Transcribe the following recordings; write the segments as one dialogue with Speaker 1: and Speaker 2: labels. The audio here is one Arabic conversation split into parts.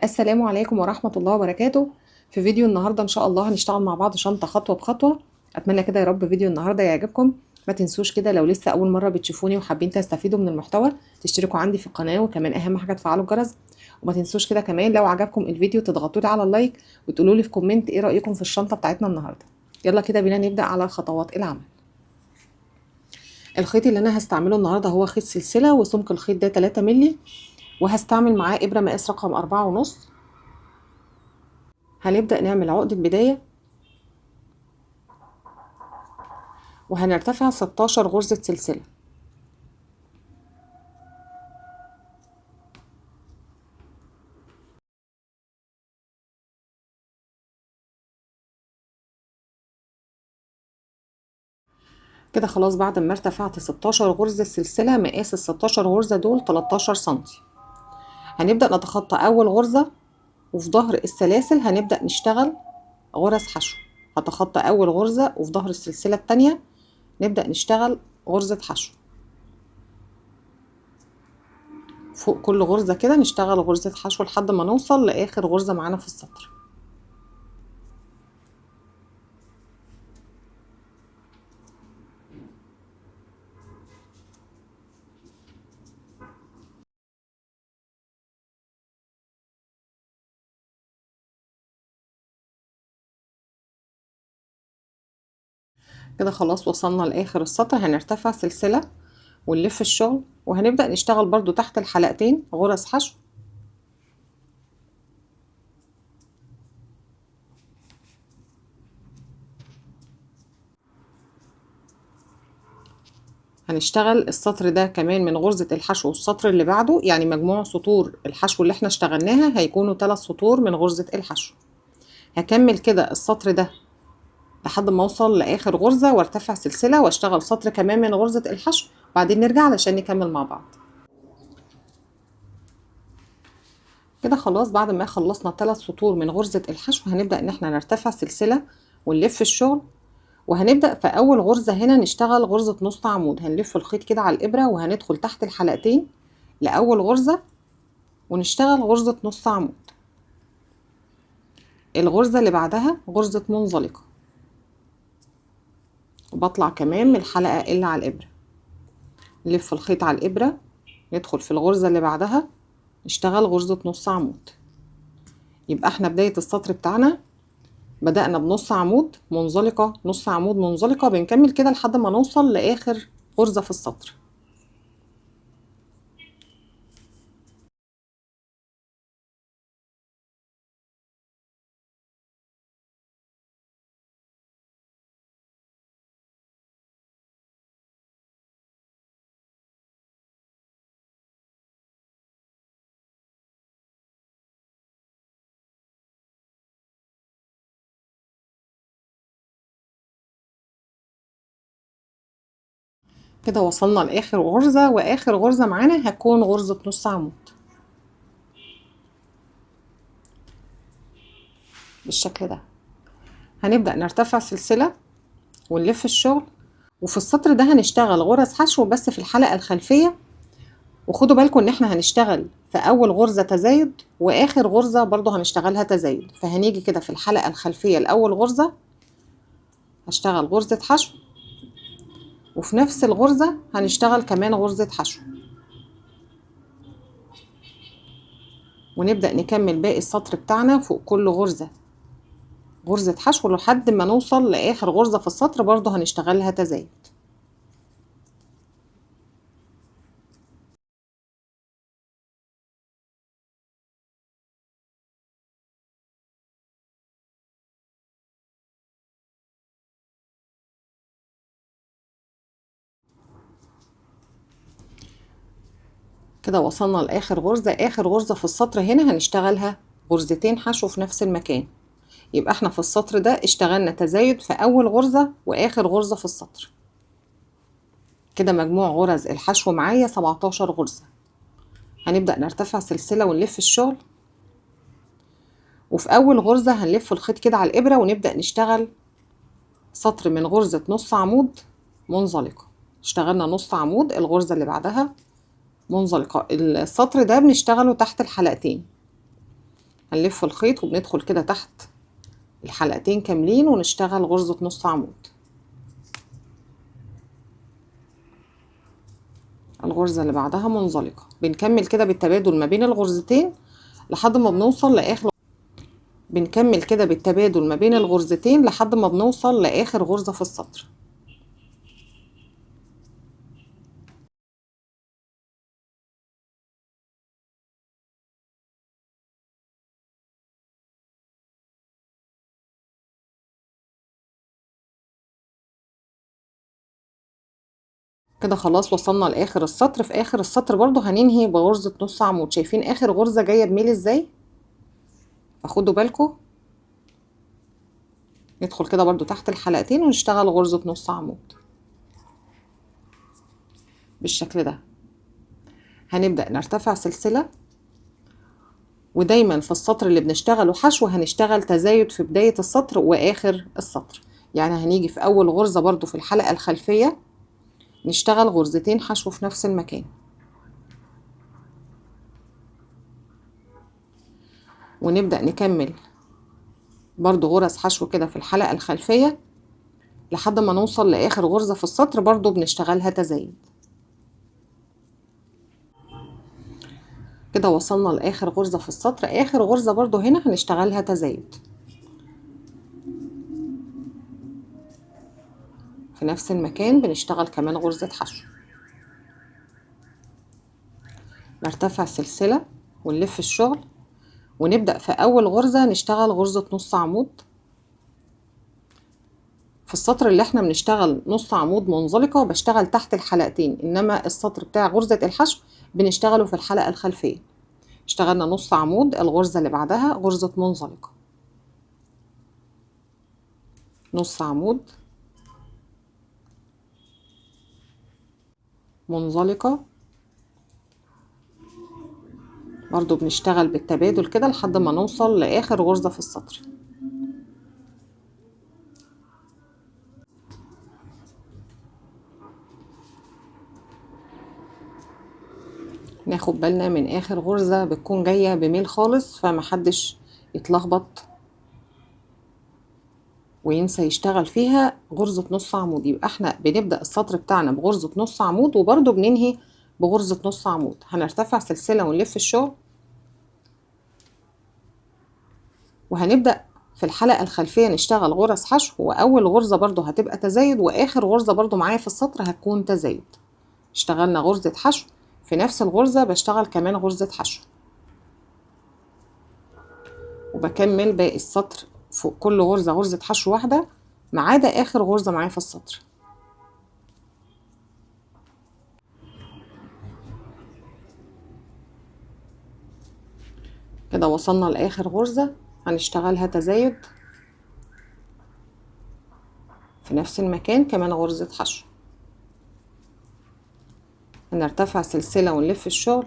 Speaker 1: السلام عليكم ورحمة الله وبركاته. في فيديو النهاردة إن شاء الله هنشتغل مع بعض شنطة خطوة بخطوة. أتمنى كده يا رب فيديو النهاردة يعجبكم. ما تنسوش كده لو لسه أول مرة بتشوفوني وحابين تستفيدوا من المحتوى تشتركوا عندي في القناة، وكمان أهم حاجة تفعلوا الجرس. وما تنسوش كده كمان لو عجبكم الفيديو تضغطوا لي على اللايك وتقولوا لي في كومنت إيه رأيكم في الشنطة بتاعتنا النهاردة. يلا كده بينا نبدأ على خطوات العمل. الخيط اللي أنا هستعمله النهاردة هو خيط سلسلة، وسمك الخيط ده 3 مللي، وهستعمل معاه إبرة مقاس رقم 4.5. هنبدأ نعمل عقدة بداية، وهنرتفع 16 غرزة سلسلة. كده خلاص بعد ما ارتفعت 16 غرزة سلسلة، مقاس ال 16 غرزة دول 13 سنتي. هنبدأ نتخطى أول غرزة، وفي ظهر السلاسل هنبدأ نشتغل غرز حشو. هتخطى أول غرزة وفي ظهر السلسلة التانية نبدأ نشتغل غرزة حشو. فوق كل غرزة كده نشتغل غرزة حشو لحد ما نوصل لآخر غرزة معانا في السطر. كده خلاص وصلنا لآخر السطر. هنرتفع سلسلة ونلف الشغل، وهنبدأ نشتغل برضو تحت الحلقتين غرز حشو. هنشتغل السطر ده كمان من غرزة الحشو والسطر اللي بعده، يعني مجموع سطور الحشو اللي احنا اشتغلناها هيكونوا 3 سطور من غرزة الحشو. هكمل كده السطر ده لحد ما اوصل لاخر غرزة وارتفع سلسلة واشتغل سطر كمان من غرزة الحشو، وبعدين نرجع علشان نكمل مع بعض. كده خلاص بعد ما خلصنا 3 سطور من غرزة الحشو هنبدأ ان احنا نرتفع سلسلة ونلف الشغل. وهنبدأ في أول غرزة هنا نشتغل غرزة نص عمود. هنلف الخيط كده على الإبرة وهندخل تحت الحلقتين لأول غرزة ونشتغل غرزة نص عمود. الغرزة اللي بعدها غرزة منزلقة، وبطلع كمان من الحلقة اللي على الإبرة. نلف الخيط على الإبرة، ندخل في الغرزة اللي بعدها نشتغل غرزة نص عمود. يبقى احنا بداية السطر بتاعنا بدأنا بنص عمود منزلقة نص عمود منزلقة، بنكمل كده لحد ما نوصل لآخر غرزة في السطر. كده وصلنا لآخر غرزة، وآخر غرزة معانا هتكون غرزة نص عمود بالشكل ده. هنبدأ نرتفع سلسلة ونلف الشغل، وفي السطر ده هنشتغل غرز حشو بس في الحلقة الخلفية. وخدوا بالكم ان احنا هنشتغل في اول غرزة تزايد واخر غرزة برضو هنشتغلها تزايد. فهنيجي كده في الحلقة الخلفية الاول غرزة هشتغل غرزة حشو، وفي نفس الغرزة هنشتغل كمان غرزة حشو، ونبدأ نكمل باقي السطر بتاعنا فوق كل غرزة غرزة حشو لحد ما نوصل لآخر غرزة في السطر برضو هنشتغلها تزايد. كده وصلنا لآخر غرزة. آخر غرزة في السطر هنا هنشتغلها غرزتين حشو في نفس المكان. يبقى احنا في السطر ده اشتغلنا تزايد في أول غرزة وآخر غرزة في السطر. كده مجموع غرز الحشو معايا 17 غرزة. هنبدأ نرتفع سلسلة ونلف الشغل، وفي أول غرزة هنلف الخيط كده على الإبرة ونبدأ نشتغل سطر من غرزة نص عمود منزلقة. اشتغلنا نص عمود، الغرزة اللي بعدها منزلقة. السطر ده بنشتغله تحت الحلقتين. هنلف الخيط وبندخل كده تحت الحلقتين كاملين ونشتغل غرزة نص عمود. الغرزة اللي بعدها منزلقة. بنكمل كده بالتبادل ما بين الغرزتين لحد ما بنوصل لآخر غرزة في السطر. كده خلاص وصلنا لاخر السطر. في اخر السطر برضو هننهي بغرزة نص عمود. شايفين اخر غرزة جاية بميل ازاي؟ فخدوا بالكم. ندخل كده برضو تحت الحلقتين ونشتغل غرزة نص عمود بالشكل ده. هنبدأ نرتفع سلسلة، ودايما في السطر اللي بنشتغله حشو هنشتغل تزايد في بداية السطر واخر السطر. يعني هنيجي في اول غرزة برضو في الحلقة الخلفية نشتغل غرزتين حشو في نفس المكان، ونبدأ نكمل برضو غرز حشو كده في الحلقة الخلفية لحد ما نوصل لآخر غرزة في السطر برضو بنشتغلها تزايد. كده وصلنا لآخر غرزة في السطر. آخر غرزة برضو هنا هنشتغلها تزايد في نفس المكان، بنشتغل كمان غرزة حشو. نرتفع سلسلة ونلف الشغل، ونبدأ في أول غرزة نشتغل غرزة نص عمود. في السطر اللي احنا بنشتغل نص عمود منزلقة بشتغل تحت الحلقتين، انما السطر بتاع غرزة الحشو بنشتغله في الحلقة الخلفية. اشتغلنا نص عمود، الغرزة اللي بعدها غرزة منزلقة، نص عمود، منزلقة. برضو بنشتغل بالتبادل كده لحد ما نوصل لآخر غرزة في السطر. ناخد بالنا من آخر غرزة بتكون جاية بميل خالص، فمحدش يتلخبط وينسى يشتغل فيها غرزة نص عمود. يبقى احنا بنبدأ السطر بتاعنا بغرزة نص عمود وبرضو بننهي بغرزة نص عمود. هنرتفع سلسلة ونلف الشغل، وهنبدأ في الحلقة الخلفية نشتغل غرز حشو، وأول غرزة برضو هتبقى تزايد، وآخر غرزة برضو معايا في السطر هتكون تزايد. اشتغلنا غرزة حشو، في نفس الغرزة بشتغل كمان غرزة حشو، وبكمل باقي السطر فوق كل غرزة غرزة حشو واحدة ما عدا آخر غرزة معايا في السطر. كده وصلنا لآخر غرزة هنشتغلها تزايد في نفس المكان، كمان غرزة حشو. هنرتفع سلسلة ونلف الشغل،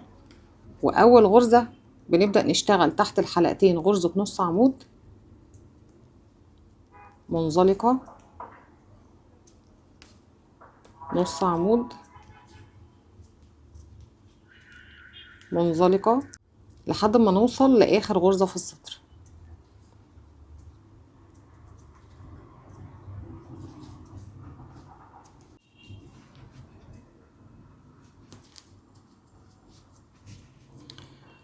Speaker 1: وأول غرزة بنبدأ نشتغل تحت الحلقتين غرزة نص عمود منزلقة، نص عمود، منزلقة، لحد ما نوصل لآخر غرزة في السطر.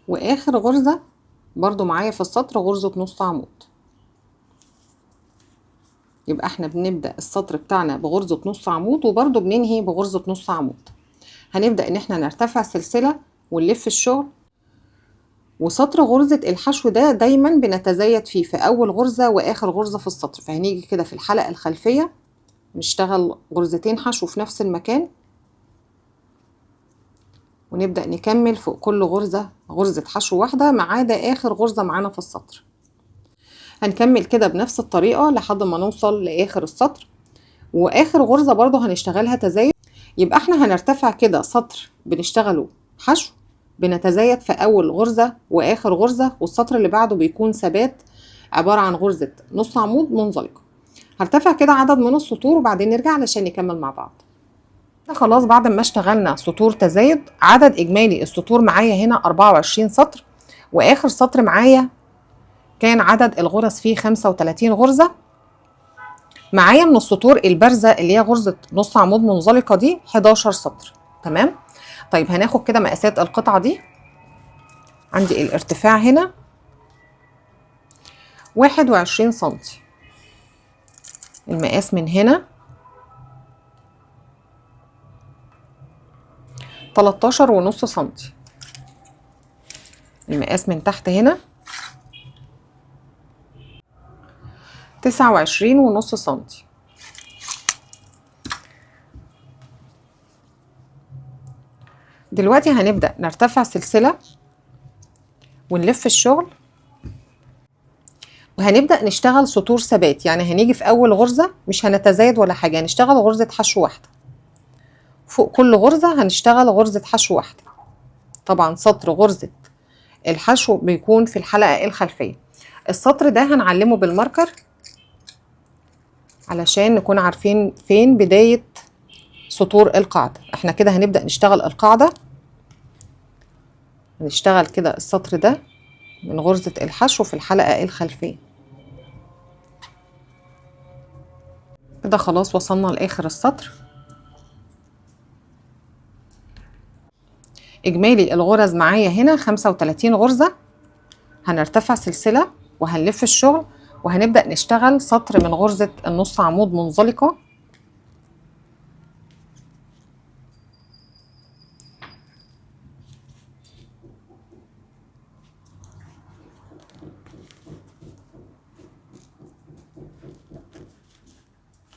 Speaker 1: وآخر غرزة برضو معايا في السطر غرزة نص عمود. يبقى احنا بنبدأ السطر بتاعنا بغرزة نص عمود وبرضو بننهي بغرزة نص عمود. هنبدأ ان احنا نرتفع سلسلة ونلف الشغل، وسطر غرزة الحشو ده دايما بنتزايد فيه في اول غرزة واخر غرزة في السطر. فهنيجي كده في الحلقة الخلفية نشتغل غرزتين حشو في نفس المكان، ونبدأ نكمل فوق كل غرزة غرزة حشو واحدة ما عدا آخر غرزة معانا في السطر. هنكمل كده بنفس الطريقة لحد ما نوصل لآخر السطر، وآخر غرزة برضو هنشتغلها تزايد. يبقى احنا هنرتفع كده سطر بنشتغله حشو، بنتزايد في أول غرزة وآخر غرزة، والسطر اللي بعده بيكون ثبات عبارة عن غرزة نص عمود منزلقة. هرتفع كده عدد من السطور وبعدين نرجع علشان نكمل مع بعض. خلاص بعد ما اشتغلنا سطور تزايد، عدد اجمالي السطور معايا هنا 24 سطر، واخر سطر معايا كان عدد الغرز فيه 35 غرزة. معايا من السطور البارزة اللي هي غرزة نص عمود منزلقة دي 11 سطر. تمام. طيب هناخد كده مقاسات القطعة دي. عندي الارتفاع هنا 21 سنتي، المقاس من هنا 13.5 سنتي، المقاس من تحت هنا 29.5 سنتي. دلوقتي هنبدأ نرتفع سلسلة ونلف الشغل، وهنبدأ نشتغل سطور ثبات. يعني هنيجي في أول غرزة مش هنتزايد ولا حاجة، هنشتغل غرزة حشو واحدة. فوق كل غرزة هنشتغل غرزة حشو واحدة. طبعا سطر غرزة الحشو بيكون في الحلقة الخلفية. السطر ده هنعلمه بالماركر علشان نكون عارفين فين بداية سطور القاعدة. احنا كده هنبدأ نشتغل القاعدة، هنشتغل كده السطر ده من غرزة الحشو في الحلقة الخلفية. كده خلاص وصلنا لآخر السطر. إجمالي الغرز معايا هنا 35 غرزة. هنرتفع سلسلة وهنلف الشغل وهنبدأ نشتغل سطر من غرزة النص عمود منزلقة.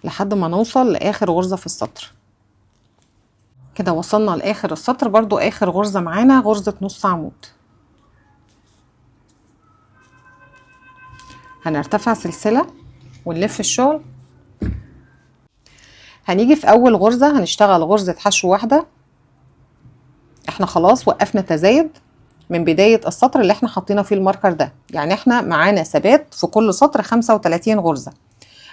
Speaker 1: لحد ما نوصل لآخر غرزة في السطر. كده وصلنا لآخر السطر. برضو آخر غرزة معانا غرزة نص عمود. هنرتفع سلسلة ونلف الشغل. هنيجي في أول غرزة هنشتغل غرزة حشو واحدة. احنا خلاص وقفنا تزايد من بداية السطر اللي احنا حاطينه فيه الماركر ده، يعني احنا معانا ثبات في كل سطر 35 غرزة.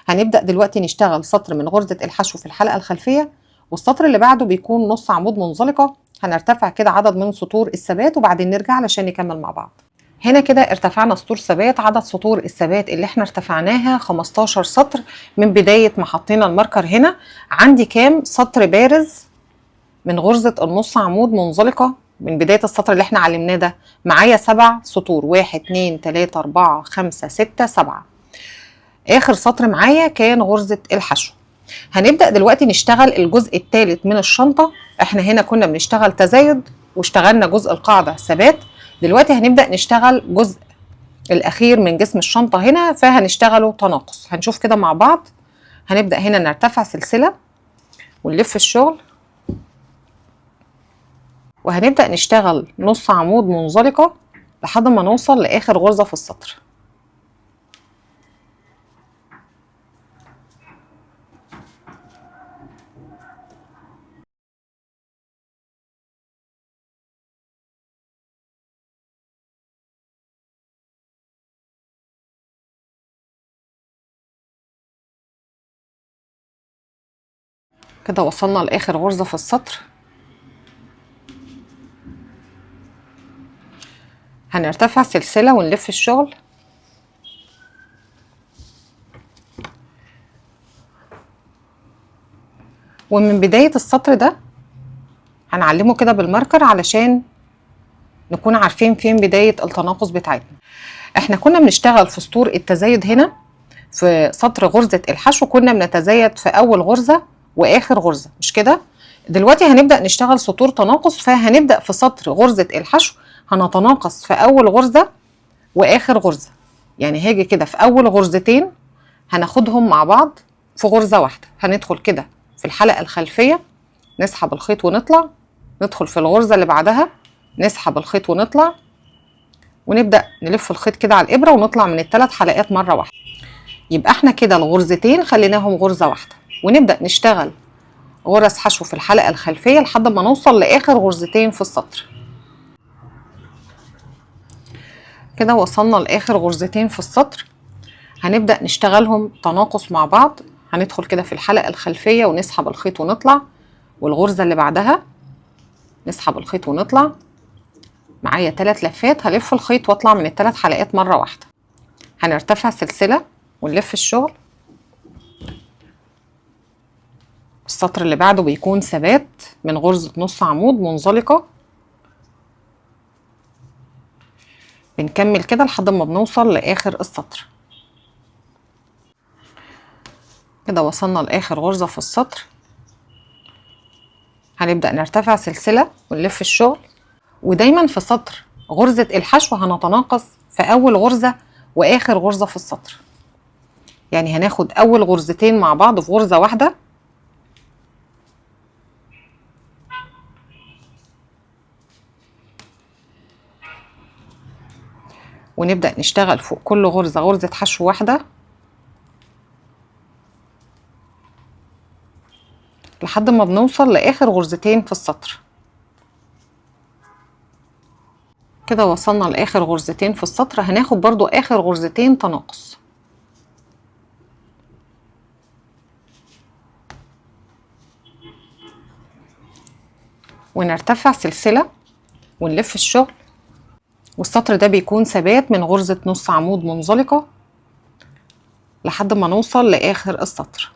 Speaker 1: هنبدأ دلوقتي نشتغل سطر من غرزة الحشو في الحلقة الخلفية، والسطر اللي بعده بيكون نص عمود منزلقة. هنرتفع كده عدد من سطور الثبات وبعدين نرجع علشان نكمل مع بعض. هنا كده ارتفعنا سطور ثبات. عدد سطور الثبات اللي احنا ارتفعناها 15 سطر من بداية ما حطينا الماركر. هنا عندي كام سطر بارز من غرزة النص عمود منزلقة من بداية السطر اللي احنا علمناه ده؟ معايا 7 سطور، 1 2 3 4 5 6 7. اخر سطر معايا كان غرزة الحشو. هنبدأ دلوقتي نشتغل الجزء الثالث من الشنطة. احنا هنا كنا بنشتغل تزايد واشتغلنا جزء القاعدة ثبات. دلوقتي هنبدأ نشتغل جزء الأخير من جسم الشنطة هنا، فهنشتغله تناقص. هنشوف كده مع بعض. هنبدأ هنا نرتفع سلسلة ونلف الشغل، وهنبدأ نشتغل نص عمود منزلقة لحد ما نوصل لآخر غرزة في السطر. كده وصلنا لآخر غرزة في السطر. هنرتفع سلسلة ونلف الشغل، ومن بداية السطر ده هنعلمه كده بالماركر علشان نكون عارفين فين بداية التناقص بتاعتنا. احنا كنا بنشتغل في سطور التزايد هنا في سطر غرزة الحشو، كنا بنتزايد في أول غرزة وآخر غرزة، مش كده؟ دلوقتي هنبدأ نشتغل سطور تناقص، فهنبدأ في سطر غرزة الحشو هنتناقص في أول غرزة وآخر غرزة. يعني هاجي كده في أول غرزتين هناخدهم مع بعض في غرزة واحدة. هندخل كده في الحلقة الخلفية، نسحب الخيط ونطلع، ندخل في الغرزة اللي بعدها، نسحب الخيط ونطلع، ونبدأ نلف الخيط كده على الإبرة ونطلع من الثلاث حلقات مرة واحدة. يبقى احنا كده الغرزتين خليناهم غرزة واحدة، ونبدأ نشتغل غرز حشو في الحلقة الخلفية لحد ما نوصل لآخر غرزتين في السطر. كده وصلنا لآخر غرزتين في السطر. هنبدأ نشتغلهم تناقص مع بعض. هندخل كده في الحلقة الخلفية ونسحب الخيط ونطلع، والغرزة اللي بعدها نسحب الخيط ونطلع. معايا 3 لفات، هلف الخيط واطلع من ال3 حلقات مرة واحدة. هنرتفع سلسلة ونلف الشغل. السطر اللي بعده بيكون ثبات من غرزة نص عمود منزلقة. بنكمل كده لحد ما بنوصل لاخر السطر. كده وصلنا لاخر غرزة في السطر. هنبدأ نرتفع سلسلة ونلف الشغل، ودايما في سطر غرزة الحشو هنتناقص في اول غرزة واخر غرزة في السطر. يعني هناخد اول غرزتين مع بعض في غرزة واحدة، ونبدأ نشتغل فوق كل غرزة غرزة حشو واحدة لحد ما بنوصل لاخر غرزتين في السطر. كده وصلنا لاخر غرزتين في السطر. هناخد برضو اخر غرزتين تناقص، ونرتفع سلسلة ونلف الشغل. والسطر ده بيكون ثبات من غرزة نص عمود منزلقة لحد ما نوصل لاخر السطر.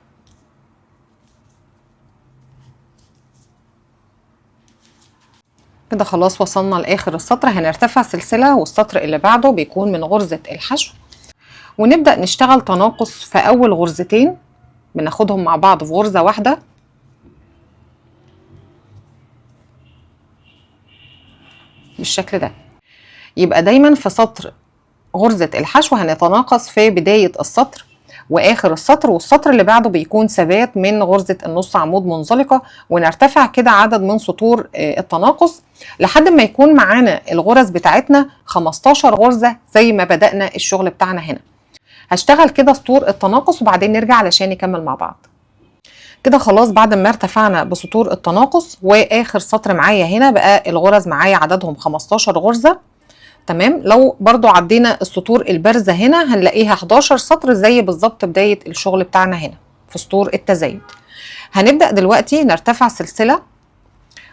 Speaker 1: كده خلاص وصلنا لاخر السطر. هنرتفع سلسلة والسطر اللي بعده بيكون من غرزة الحشو، ونبدأ نشتغل تناقص في اول غرزتين بناخدهم مع بعض في غرزة واحدة. بالشكل ده. يبقى دايما في سطر غرزة الحشو هنتناقص في بداية السطر واخر السطر، والسطر اللي بعده بيكون ثبات من غرزة النص عمود منزلقة، ونرتفع كده عدد من سطور التناقص لحد ما يكون معانا الغرز بتاعتنا 15 غرزة زي ما بدأنا الشغل بتاعنا هنا. هشتغل كده سطور التناقص وبعدين نرجع علشان نكمل مع بعض. كده خلاص بعد ما ارتفعنا بسطور التناقص واخر سطر معايا هنا بقى الغرز معايا عددهم 15 غرزة. تمام. لو برضو عدينا السطور البارزة هنا هنلاقيها 11 سطر زي بالظبط بداية الشغل بتاعنا هنا في سطور التزايد. هنبدأ دلوقتي نرتفع سلسلة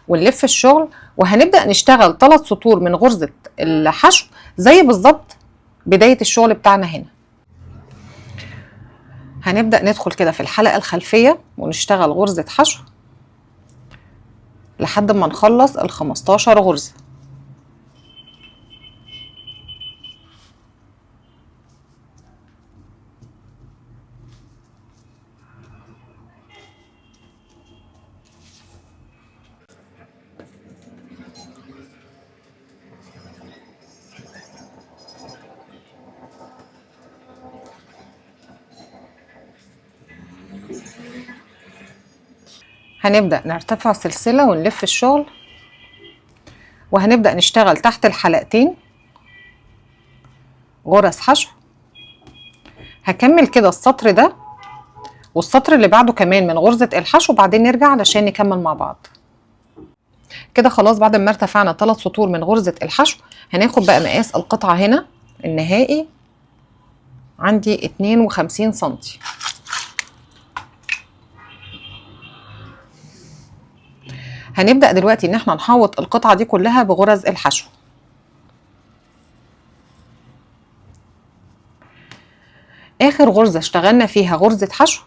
Speaker 1: ونلف الشغل، وهنبدأ نشتغل 3 سطور من غرزة الحشو زي بالظبط بداية الشغل بتاعنا هنا. هنبدأ ندخل كده في الحلقة الخلفية ونشتغل غرزة حشو لحد ما نخلص ال 15 غرزة. هنبدأ نرتفع سلسلة ونلف الشغل، وهنبدأ نشتغل تحت الحلقتين غرز حشو. هكمل كده السطر ده والسطر اللي بعده كمان من غرزة الحشو وبعدين نرجع علشان نكمل مع بعض. كده خلاص بعد ما ارتفعنا 3 سطور من غرزة الحشو هناخد بقى مقاس القطعة هنا النهائي عندي 52 سنتي. هنبدأ دلوقتي ان احنا نحوط القطعة دي كلها بغرز الحشو. اخر غرزة اشتغلنا فيها غرزة حشو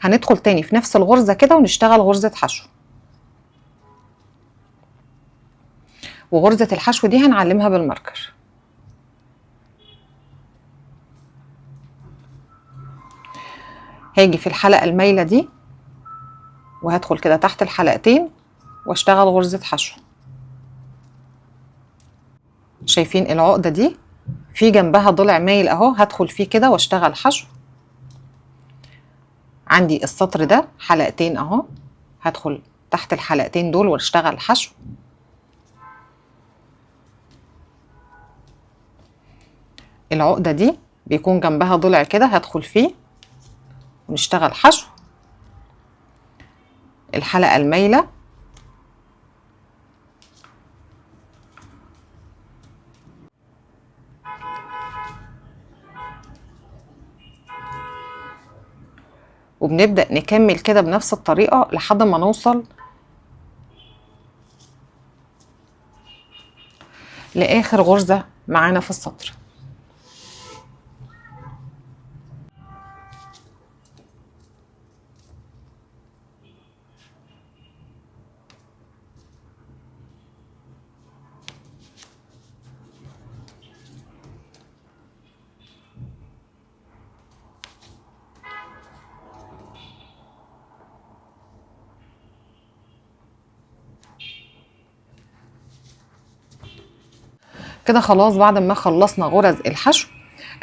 Speaker 1: هندخل تاني في نفس الغرزة كده ونشتغل غرزة حشو، وغرزة الحشو دي هنعلمها بالماركر. هاجي في الحلقة المايلة دي وهدخل كده تحت الحلقتين واشتغل غرزة حشو. شايفين العقدة دي في جنبها ضلع مايل اهو، هدخل فيه كده واشتغل حشو. عندي السطر ده حلقتين اهو، هدخل تحت الحلقتين دول واشتغل حشو. العقدة دي بيكون جنبها ضلع كده هدخل فيه ونشتغل حشو. الحلقة المايلة وبنبدأ نكمل كده بنفس الطريقة لحد ما نوصل لآخر غرزة معانا في السطر. كده خلاص بعد ما خلصنا غرز الحشو،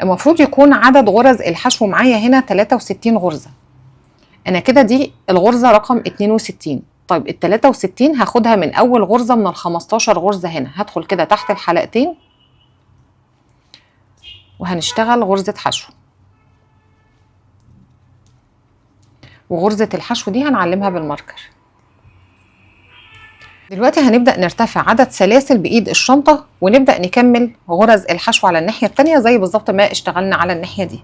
Speaker 1: المفروض يكون عدد غرز الحشو معايا هنا 63 غرزة. انا كده دي الغرزة رقم 62. طيب ال 63 هاخدها من اول غرزة من ال 15 غرزة هنا، هدخل كده تحت الحلقتين وهنشتغل غرزة حشو، وغرزة الحشو دي هنعلمها بالماركر. دلوقتي هنبدأ نرتفع عدد سلاسل بإيد الشنطة ونبدأ نكمل غرز الحشو على الناحية التانية زي بالظبط ما اشتغلنا على الناحية دي.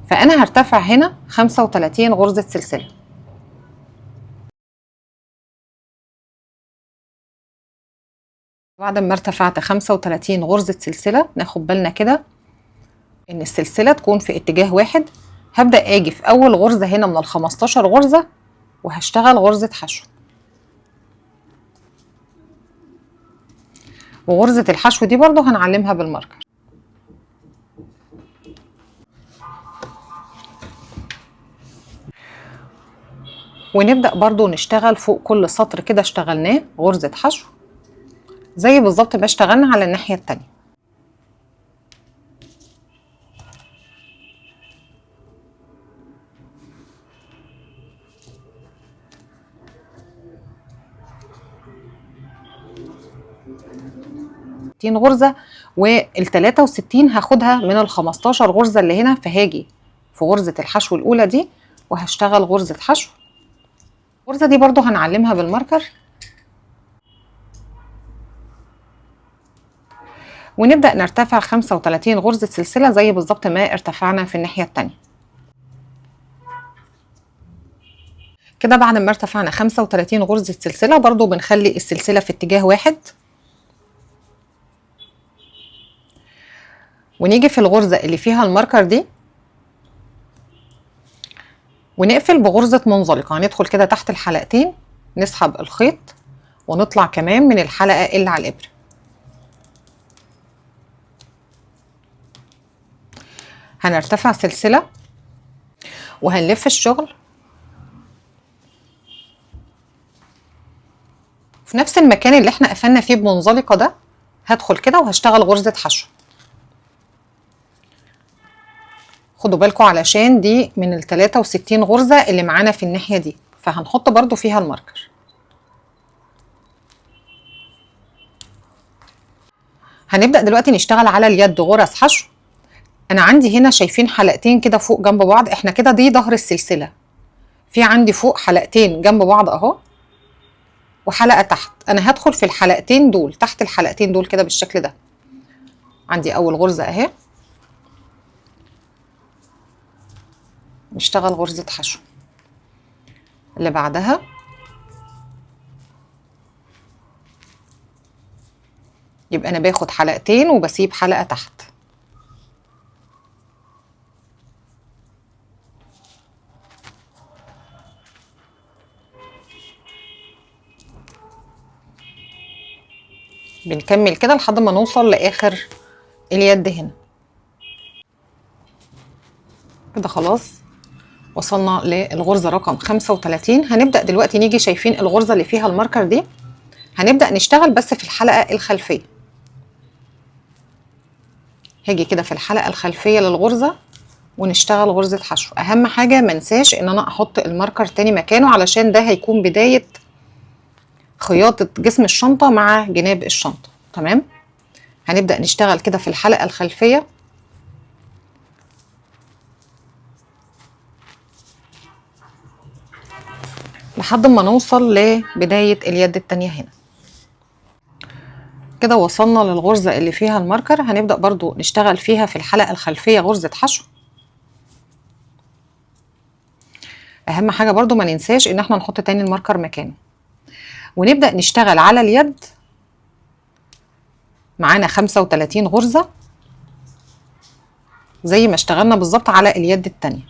Speaker 1: فأنا هرتفع هنا 35 غرزة سلسلة. بعد ما ارتفعت 35 غرزة سلسلة ناخد بالنا كده إن السلسلة تكون في اتجاه واحد. هبدأ أجي في أول غرزة هنا من ال 15 غرزة وهشتغل غرزة حشو، وغرزة الحشو دي برضو هنعلمها بالماركر. ونبدأ برضو نشتغل فوق كل سطر كده اشتغلناه غرزة حشو زي بالظبط ما اشتغلنا على الناحية التانية. غرزة، وال 63 هاخدها من ال 15 غرزة اللي هنا، فهاجي في غرزة الحشو الأولى دي وهشتغل غرزة حشو. الغرزة دي برضو هنعلمها بالماركر، ونبدأ نرتفع 35 غرزة سلسلة زي بالظبط ما ارتفعنا في الناحية التانية. كده بعد ما ارتفعنا 35 غرزة سلسلة برضو بنخلي السلسلة في اتجاه واحد، ونيجي في الغرزة اللي فيها الماركر دي ونقفل بغرزة منزلقة. هندخل كده تحت الحلقتين نسحب الخيط ونطلع كمان من الحلقة اللي على الإبرة. هنرتفع سلسلة وهنلف الشغل في نفس المكان اللي احنا قفلنا فيه بمنزلقة ده. هدخل كده وهشتغل غرزة حشو. خدوا بالكم علشان دي من ال 63 غرزة اللي معانا في الناحية دي، فهنحط برضو فيها الماركر. هنبدأ دلوقتي نشتغل على اليد غرز حشو. انا عندي هنا شايفين حلقتين كده فوق جنب بعض، احنا كده دي ظهر السلسلة. في عندي فوق حلقتين جنب بعض اهو، وحلقة تحت. انا هدخل في الحلقتين دول تحت الحلقتين دول كده بالشكل ده. عندي اول غرزة اهي، نشتغل غرزة حشو. اللي بعدها يبقى انا باخد حلقتين وبسيب حلقة تحت. بنكمل كده لحد ما نوصل لاخر اليد هنا. كده خلاص وصلنا للغرزة رقم 35. هنبدأ دلوقتي نيجي شايفين الغرزة اللي فيها الماركر دي، هنبدأ نشتغل بس في الحلقة الخلفية. هاجي كده في الحلقة الخلفية للغرزة ونشتغل غرزة حشو. اهم حاجة منساش ان انا احط الماركر تاني مكانه علشان ده هيكون بداية خياطة جسم الشنطة مع جناب الشنطة. تمام. هنبدأ نشتغل كده في الحلقة الخلفية لحد ما نوصل لبداية اليد التانية هنا. كده وصلنا للغرزة اللي فيها الماركر. هنبدأ برضو نشتغل فيها في الحلقة الخلفية غرزة حشو. اهم حاجة برضو ما ننساش ان احنا نحط تاني الماركر مكانه، ونبدأ نشتغل على اليد. معانا 35 غرزة زي ما اشتغلنا بالظبط على اليد التانية.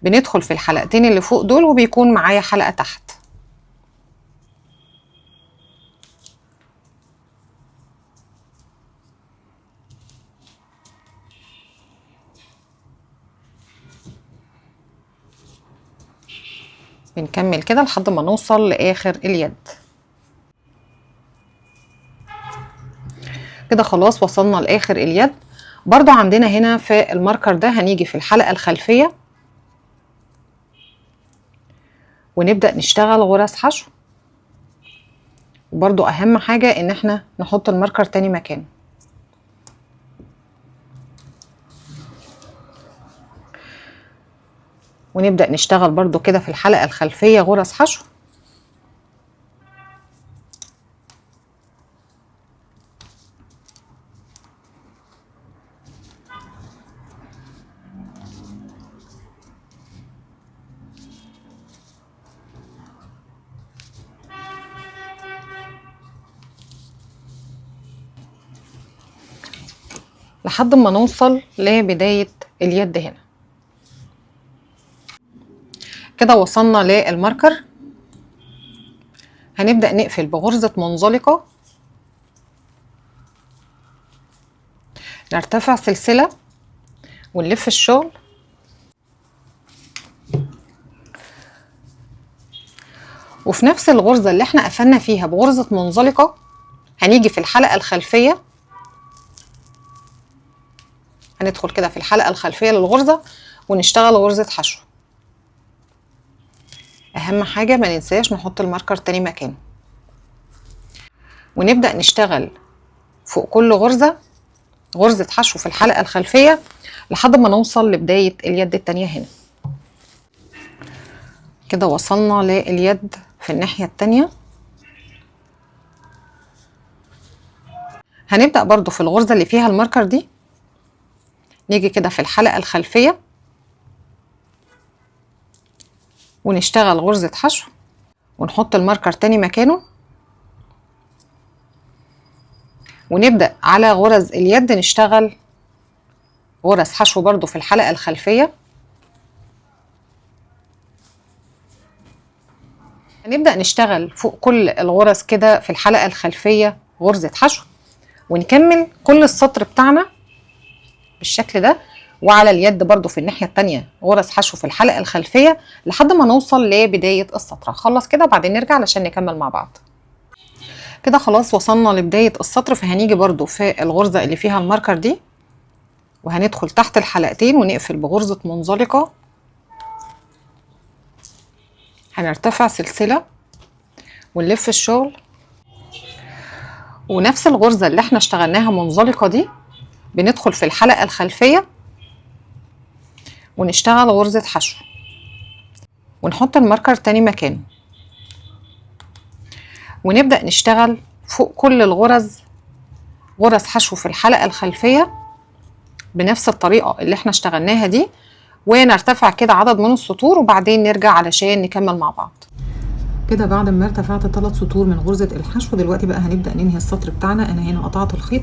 Speaker 1: بندخل في الحلقتين اللي فوق دول وبيكون معايا حلقة تحت. بنكمل كده لحد ما نوصل لآخر اليد. كده خلاص وصلنا لاخر اليد. برضو عندنا هنا في الماركر ده هنيجي في الحلقة الخلفية ونبدأ نشتغل غرز حشو. وبرضو اهم حاجة ان احنا نحط الماركر تاني مكانه. ونبدأ نشتغل برضو كده في الحلقة الخلفية غرز حشو. لحد ما نوصل لبداية اليد هنا. كده وصلنا للماركر. هنبدأ نقفل بغرزة منزلقة، نرتفع سلسلة ونلف الشغل، وفي نفس الغرزة اللي احنا قفلنا فيها بغرزة منزلقة هنيجي في الحلقة الخلفية. هندخل كده في الحلقة الخلفية للغرزة ونشتغل غرزة حشو. اهم حاجة ما ننساش نحط الماركر تاني مكانه. ونبدأ نشتغل فوق كل غرزة غرزة حشو في الحلقة الخلفية لحد ما نوصل لبداية اليد التانية هنا. كده وصلنا لليد في الناحية التانية. هنبدأ برضو في الغرزة اللي فيها الماركر دي نيجي كده في الحلقة الخلفية ونشتغل غرزة حشو ونحط الماركر تاني مكانه. ونبدأ على غرز اليد نشتغل غرز حشو برضو في الحلقة الخلفية. هنبدأ نشتغل فوق كل الغرز كده في الحلقة الخلفية غرزة حشو ونكمل كل السطر بتاعنا بالشكل ده. وعلى اليد برضو في الناحية التانية غرز حشو في الحلقة الخلفية لحد ما نوصل لبداية السطر. هخلص كده وبعدين نرجع علشان نكمل مع بعض. كده خلاص وصلنا لبداية السطر. فهنيجي برضو في الغرزة اللي فيها الماركر دي وهندخل تحت الحلقتين ونقفل بغرزة منزلقة. هنرتفع سلسلة ونلف الشغل، ونفس الغرزة اللي احنا اشتغلناها منزلقة دي بندخل في الحلقة الخلفية ونشتغل غرزة حشو ونحط الماركر تاني مكانه. ونبدأ نشتغل فوق كل الغرز غرز حشو في الحلقة الخلفية بنفس الطريقة اللي احنا اشتغلناها دي، ونرتفع كده عدد من السطور وبعدين نرجع علشان نكمل مع بعض. كده بعد ما ارتفعت 3 سطور من غرزة الحشو دلوقتي بقى هنبدأ ننهي السطر بتاعنا. انا هنا قطعت الخيط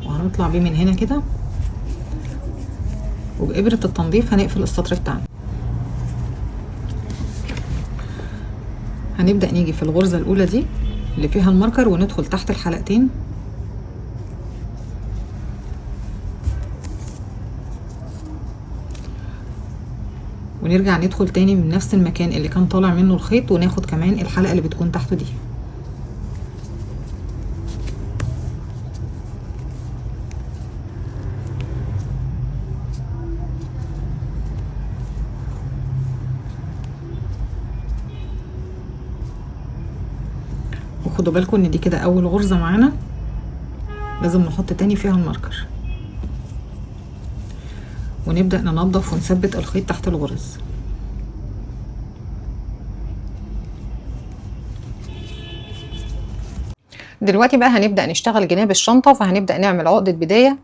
Speaker 1: وهنطلع بيه من هنا كده، وبإبرة التنظيف هنقفل السطر بتاعنا. هنبدأ نيجي في الغرزة الأولى دي اللي فيها الماركر وندخل تحت الحلقتين ونرجع ندخل تاني من نفس المكان اللي كان طالع منه الخيط وناخد كمان الحلقة اللي بتكون تحته دي. وخدوا بالكم ان دي كده اول غرزة معانا لازم نحط تاني فيها الماركر، ونبدأ ننظف ونثبت الخيط تحت الغرز. دلوقتي بقى هنبدأ نشتغل جناب الشنطة. فهنبدأ نعمل عقدة بداية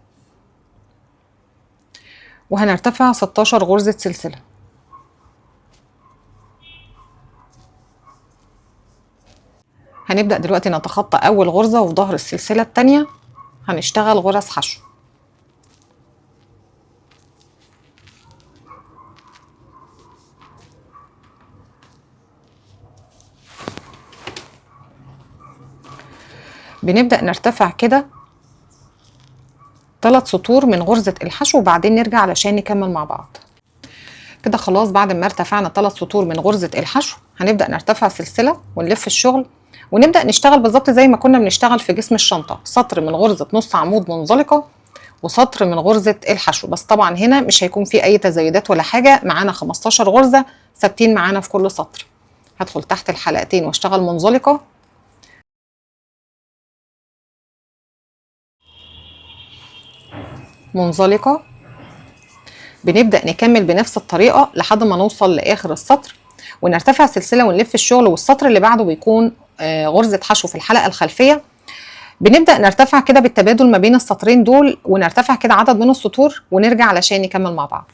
Speaker 1: وهنرتفع 16 غرزة سلسلة. هنبدأ دلوقتي نتخطى أول غرزة وفي ظهر السلسلة التانية هنشتغل غرز حشو. بنبدأ نرتفع كده 3 سطور من غرزة الحشو وبعدين نرجع علشان نكمل مع بعض. كده خلاص بعد ما ارتفعنا 3 سطور من غرزة الحشو هنبدأ نرتفع سلسلة ونلف الشغل ونبدأ نشتغل بالظبط زي ما كنا بنشتغل في جسم الشنطة، سطر من غرزة نص عمود منزلقة وسطر من غرزة الحشو. بس طبعا هنا مش هيكون في اي تزايدات ولا حاجة، معانا 15 غرزة ثابتين معانا في كل سطر. هدخل تحت الحلقتين واشتغل منزلقة، منزلقة. بنبدأ نكمل بنفس الطريقة لحد ما نوصل لآخر السطر ونرتفع سلسلة ونلف الشغل، والسطر اللي بعده بيكون غرزة حشو في الحلقة الخلفية. بنبدأ نرتفع كده بالتبادل ما بين السطرين دول، ونرتفع كده عدد من السطور ونرجع علشان نكمل مع بعض.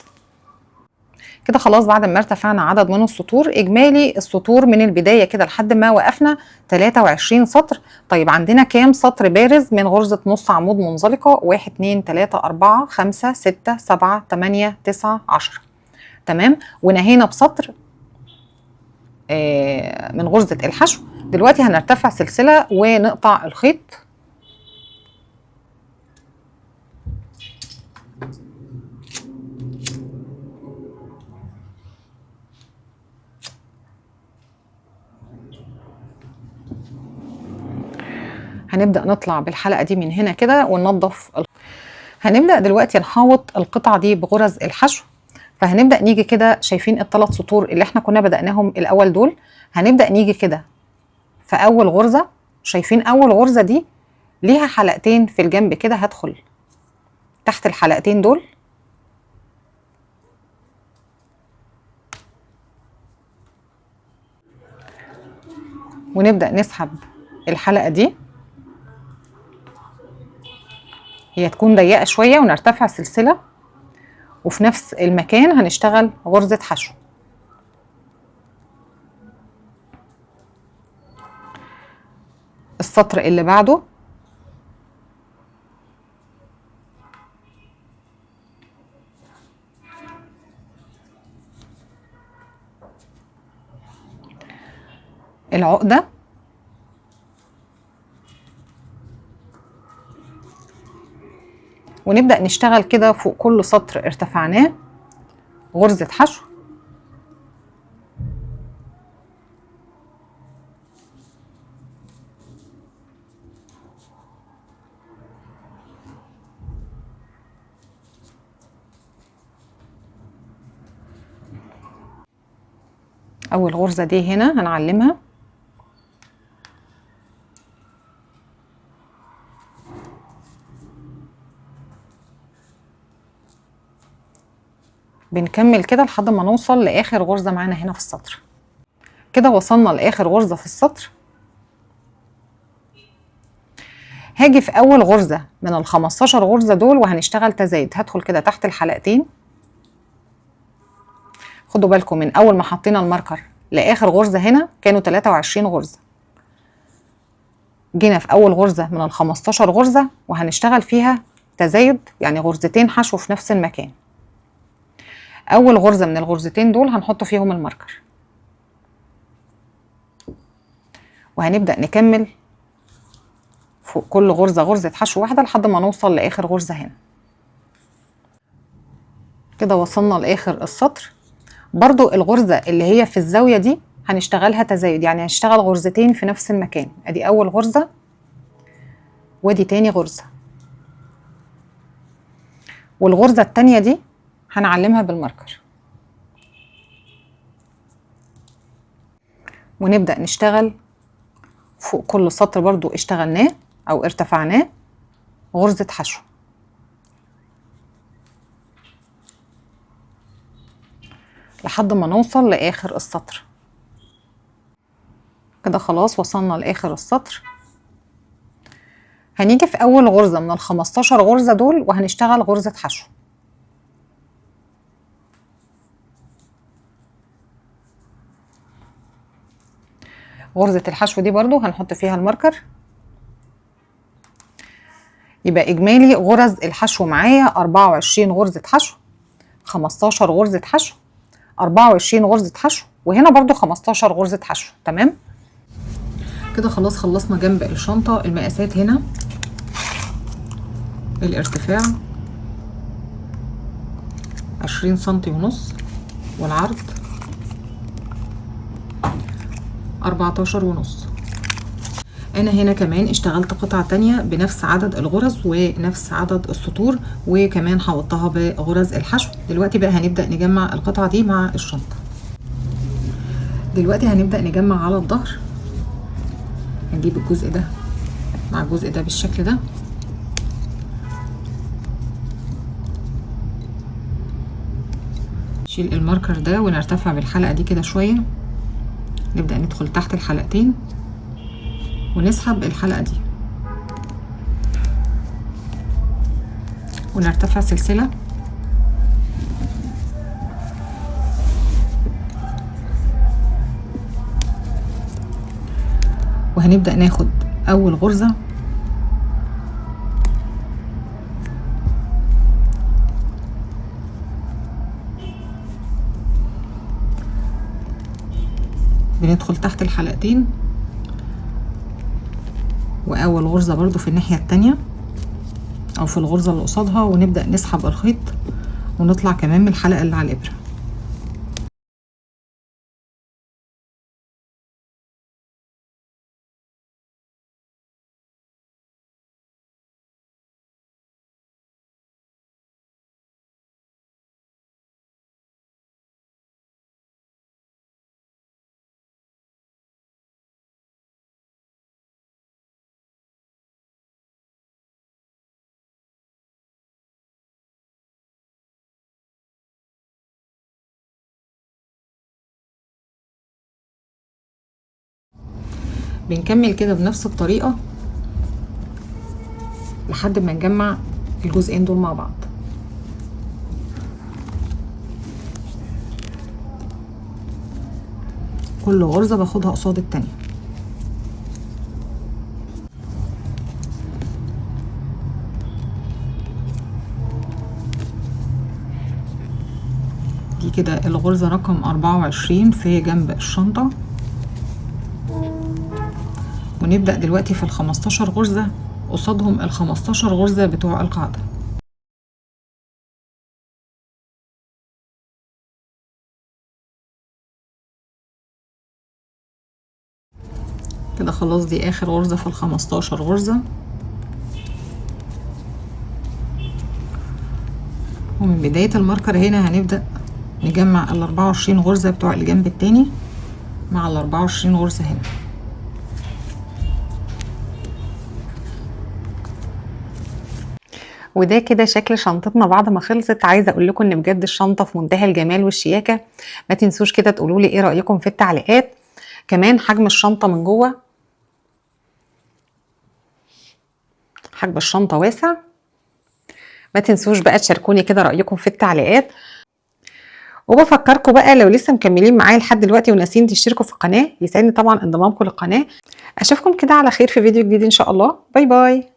Speaker 1: كده خلاص بعد ما ارتفعنا عدد من السطور، اجمالي السطور من البداية كده لحد ما وقفنا 23 سطر. طيب عندنا كام سطر بارز من غرزة نص عمود منزلقة؟ 1 2 3 4 5 6 7 8 9 10. تمام، ونهينا بسطر من غرزة الحشو. دلوقتي هنرتفع سلسلة ونقطع الخيط. هنبدأ نطلع بالحلقة دي من هنا كده وننظف. هنبدأ دلوقتي نحوط القطعة دي بغرز الحشو. فهنبدأ نيجي كده، شايفين الثلاث سطور اللي احنا كنا بدأناهم الأول دول؟ هنبدأ نيجي كده في أول غرزة. شايفين أول غرزة دي ليها حلقتين في الجنب كده، هدخل تحت الحلقتين دول ونبدأ نسحب الحلقة دي، هي تكون ضيقة شوية، ونرتفع سلسلة وفي نفس المكان هنشتغل غرزة حشو. السطر اللي بعده العقدة، ونبدأ نشتغل كده فوق كل سطر ارتفعناه غرزة حشو. أول غرزة دي هنا هنعلمها، بنكمل كده لحد ما نوصل لآخر غرزة معانا هنا في السطر. كده وصلنا لآخر غرزة في السطر. هاجي في أول غرزة من ال15 غرزة دول وهنشتغل تزايد. هدخل كده تحت الحلقتين. خدوا بالكم من أول ما حطينا الماركر لآخر غرزة هنا كانوا 23 غرزة. جينا في أول غرزة من ال15 غرزة وهنشتغل فيها تزايد، يعني غرزتين حشو في نفس المكان. أول غرزة من الغرزتين دول هنحط فيهم الماركر، وهنبدأ نكمل فوق كل غرزة غرزة حشو واحدة لحد ما نوصل لآخر غرزة هنا. كده وصلنا لآخر السطر. برضو الغرزة اللي هي في الزاوية دي هنشتغلها تزايد، يعني هنشتغل غرزتين في نفس المكان. ادي أول غرزة وادي تاني غرزة، والغرزة التانية دي هنعلمها بالماركر، ونبدأ نشتغل فوق كل سطر برضو اشتغلناه أو ارتفعناه غرزة حشو لحد ما نوصل لآخر السطر. كده خلاص وصلنا لآخر السطر. هنيجي في أول غرزة من ال15 غرزة دول وهنشتغل غرزة حشو. غرزة الحشو دي برضو هنحط فيها الماركر. يبقى إجمالي غرز الحشو معايا 24 غرزة حشو، 15 غرزة حشو، 24 غرزة حشو، وهنا برضو 15 غرزة حشو. تمام كده خلاص خلصنا جنب الشنطة. المقاسات هنا الارتفاع 20 سنتي ونص، والعرض 14 ونص. انا هنا كمان اشتغلت قطعة تانية بنفس عدد الغرز ونفس عدد السطور، وكمان حوضتها بغرز الحشو. دلوقتي بقى هنبدأ نجمع القطعة دي مع الشنطة. دلوقتي هنبدأ نجمع على الظهر. هنجيب الجزء ده مع الجزء ده بالشكل ده، نشيل الماركر ده ونرتفع بالحلقة دي كده شوية، نبدأ ندخل تحت الحلقتين ونسحب الحلقة دي ونرتفع سلسلة، وهنبدأ ناخد أول غرزة بندخل تحت الحلقتين، وأول غرزة برضو في الناحية التانية أو في الغرزة اللي قصادها، ونبدأ نسحب الخيط ونطلع كمان من الحلقة اللي على الإبرة. بنكمل كده بنفس الطريقة لحد ما نجمع الجزئين دول مع بعض. كل غرزة باخدها قصاد التانية. دي كده الغرزة رقم 24 في جنب الشنطة، ونبدأ دلوقتي في ال15 غرزة قصادهم ال15 غرزة بتوع القاعدة. كده خلاص دي آخر غرزة في ال15 غرزة، ومن بداية الماركر هنا هنبدأ نجمع ال24 غرزة بتوع الجنب التاني مع ال24 غرزة هنا. وده كده شكل شنطتنا بعد ما خلصت. عايزه اقول لكم ان بجد الشنطه في منتهى الجمال والشياكه. ما تنسوش كده تقولوا لي ايه رايكم في التعليقات. كمان حجم الشنطه من جوه، حجم الشنطه واسع. ما تنسوش بقى تشاركوني كده رايكم في التعليقات. وبفكركم بقى لو لسه مكملين معايا لحد دلوقتي وناسين تشتركوا في القناه، يسعدني طبعا انضمامكم للقناه. اشوفكم كده على خير في فيديو جديد ان شاء الله. باي باي.